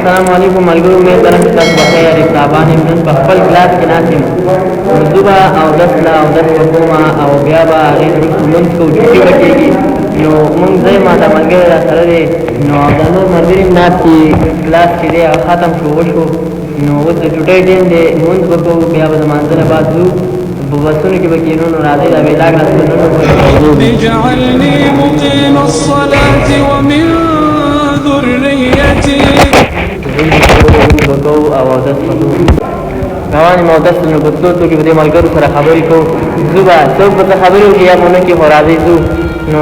السلام علیکم ملګرو مې درنه تاسو بخیر طالبان نن په خپل کلاس کې ناسم زوبا او دسلا او دس کوما او بیا به غیر مونږ کو چې وکړي نو مونږ زې ما د ملګری را سره دی نو دا نور ملګری ناسي کلاس چې دی ختم شو وشو نو اوس د ټوټې ټیم دی مونږ وکړو بیا به مانځنه بعد زو بوسونو کې بکینو راځي دا ویلاګ راځي اجعلني مقيم الصلاة ومن ذريتي بکو او داس بکو رواني مو داس نو بتلو ته کې د ملګرو سره خبرې کو زوبا څوک به خبرې وکړي یا مونږ کې راځي زو نو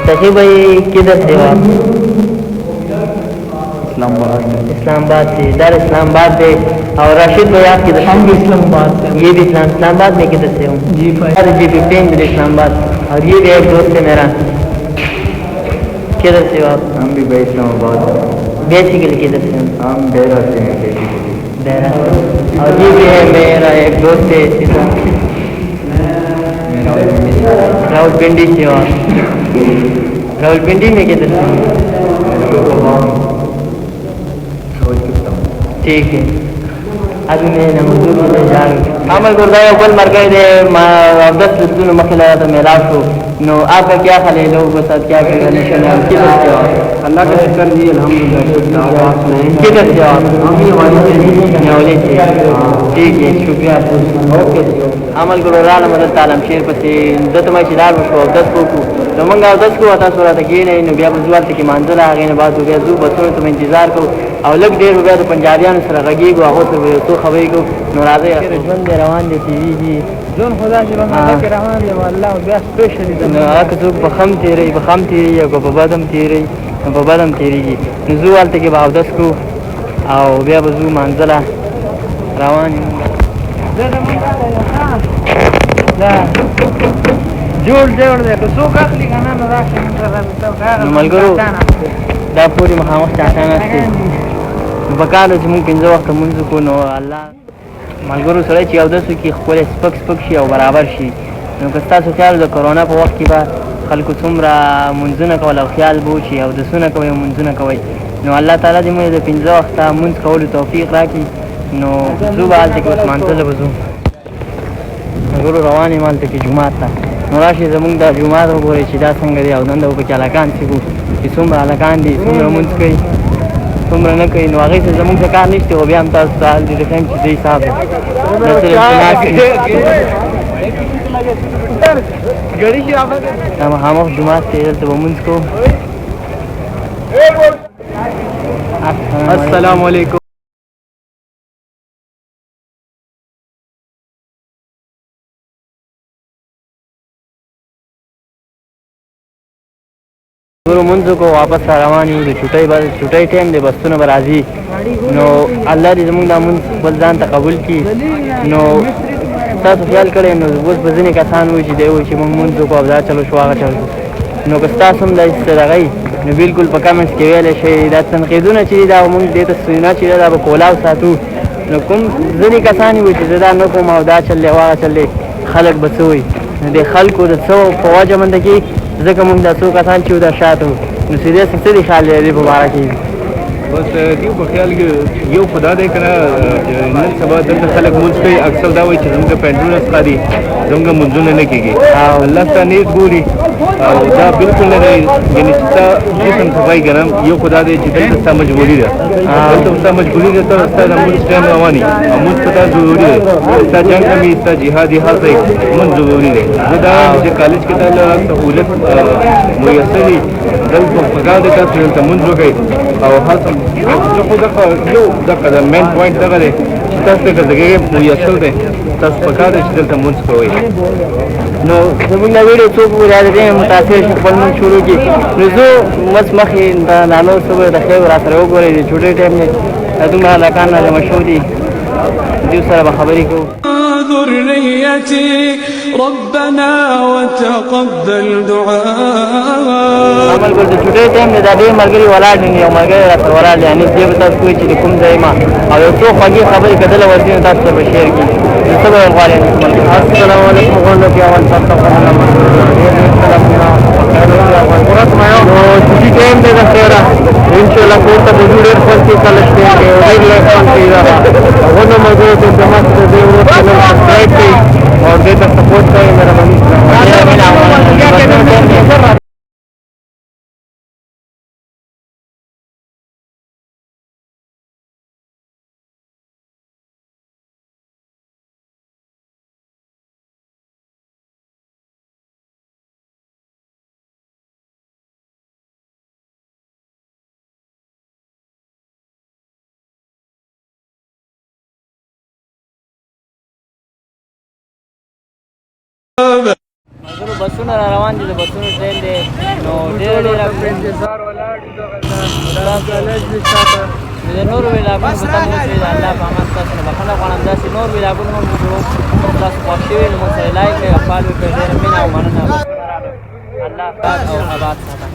تقریبا کې د سیوا اسلام آباد से इधर इस्लामाबाद से और राशिद भाई आप किधर हम भी इस्लामाबाद से ये भी इस्लामाबाद में किधर से हूँ G15 इस्लामाबाद और ये भी एक दोस्त है मेरा किधर से हो आप हम भी भाई इस्लामाबाद बेसिकली किधर से हूँ हम डेरा से हैं बेसिकली डेरा और ये भी है मेरा एक दोस्त है रावलपिंडी से हो आप रावलपिंडी में किधर से ठीक है अभी मैं मजदूर में जा रहा हूँ अमल गुरदाया बल मर गए थे 10 दिन मखला तो मैं लाभ हूँ नो आपका क्या ख्याल है लोगों के साथ क्या कंडीशन है किधर से हो अल्लाह का शुक्र जी अल्हम्दुलिल्लाह किधर से हो हम भी हमारे से ठीक है शुक्रिया ओके अमल गुरदाया मदद तालम शेर पसे दत में चिराग को 10 को तो मंगा 10 को आता सोरा था कि नहीं नो बिया बुजुआल के मंजर आ गए बात हो गया दो बसों तो मैं इंतजार को او لګ ډیر بیا د پنجابیانو سره غږیږو هغه ته یو څه خبرې کو نو راځي ژوند دی روان دی ټي وی دی ژوند خدا چې باندې کې روان دی والله بیا سپیشلی د نو هغه څوک په خم تیری یا په بدم تیری په بدم تیریږي نو زو حالت کې به اودس کو او بیا به زو منځله روان یو دا جوړ دی که څوک اخلي کنه نو راشه نو ملګرو دا پوری مخامخ چاټانه است وکاله چې مونږ پنځه وخت مونږ کو نو الله ملګرو سره چې او داسو کې خپل سپک شي او برابر شي نو که تاسو خیال د کرونا په وخت کې به خلکو څومره منځونه کول او خیال بو شي او دسونه کوي منځونه کوي نو الله تعالی دې موږ د پنځه وخت منځ کولو توفیق راکړي نو زو به حالت کې عثمان ته وځو ملګرو روانې مالته کې جمعه ته نو راشي زمونږ د جمعه وګورئ چې دا څنګه دی او نن د پکې هلکان چې چې څومره هلکان دي څومره مونځ کوي څومره نه کوي نو هغې سره زمونږ څه کار نشته خو بیا هم تاسو ته حال دې ښیم چې دی صاحب دا مخامخ جومات دی دلته به مونځ کوو السلام علیکم ټول منځو کو واپس روان یو د چټۍ ټایم دی بسونه به راځي نو الله دې زموږ دا مونځ خپل ځان ته قبول کړي نو تاسو خیال کړئ نو اوس به ځینې کسان وایي چې دی وایي چې موږ مونځ وکړو او دا چلو شو هغه چلو نو که ستاسو هم داسې څه دغی نو بلکل په کمنټس کې ویلی شئ دا تنقیدونه چې دي دا مونږ دې ته سوینا چې دا به کولاو ساتو نو کوم ځینې کسان وایي چې زه دا نه کوم او دا چل دی او هغه چل دی خلک به څه وایي نو د خلکو د څه په وجه باندې کې ځکه مونږ دا څو کسان چې دا شاته نو سیده څه دي خیال لري په باره کې بس دیو په خیال کې یو خدا دې کنه نن سبا دلته خلک مونږ کوي اکثر دا وایي چې زموږ پنځونه ښکاري زموږ مونځونه نه کېږي الله ته نیت ګوري او دا بالکل نه دی یعنې چې ستا جسم صفایي که نه یو خدا دی چې دلته ستا مجبوري ده دلته ستا مجبوري ده ته ستا د مونځ ټایم رواني او مونځ په تا ضروري دی ستا جنګ کمي ستا جهادي حال دی مونځ ضروري دی زه دا چې کالج کې تا سهولت میسر وي دلته پکار دی تاسو دلته مونځ وکړئ او هلته زه خو دغه یو دغه د مین پوینټ دغه دی چې تاسو ته که ځای میسر دی تاسو پکار دی چې دلته مونځ کوئ نو زموږ دا ویډیو څوک وګوري دې متاثر شي خپل مونځ شروع کړي نو زه مخکې دا نور څه به د خیر را سره وګورئ د چوټۍ ټایم دی دومره هلکان راجمع شوي دي دوی سره به خبرې کوو ذريتي ربنا وتقبل دعاء عمل ګل د چوټۍ ټایم دی دا ډېر ملګري ولاړ دي یو ملګری را سره ولاړ دی یعنې دې به تاسو کوئ چې د کوم ځای ما او یو څو خوږې خبرې که دله ورځي نو تاسو سره به شیر کړي نو څه به غواړئ السلام علیکم غونډو کې اول تاسو ته نو چوټۍ ټایم دی د خیره انشاءالله کور ته به ځو ډېر خوند کوي کله شپې کې ډېر لږ خوند کوي دغه هغونه ملګرو ته زما سره دې ورور چینل سبسکرایب کړئ او دې ته سپورټ کوئ مهرباني ملګرو بسونه را روان دي د بسونو ټرین دی نو ډېره انتظار ولاړ دي دغه د نورو ویلاګونو به تم اوسئ د الله په امان ستاسو نه بخښنه غواړم داسې نور ویلاګونه هم جوړوم تاسو خوښ شوي نو موږ سره لایک کړئ او فالو کړئ ډېره مینه او مننه الله پاک او آباد ساته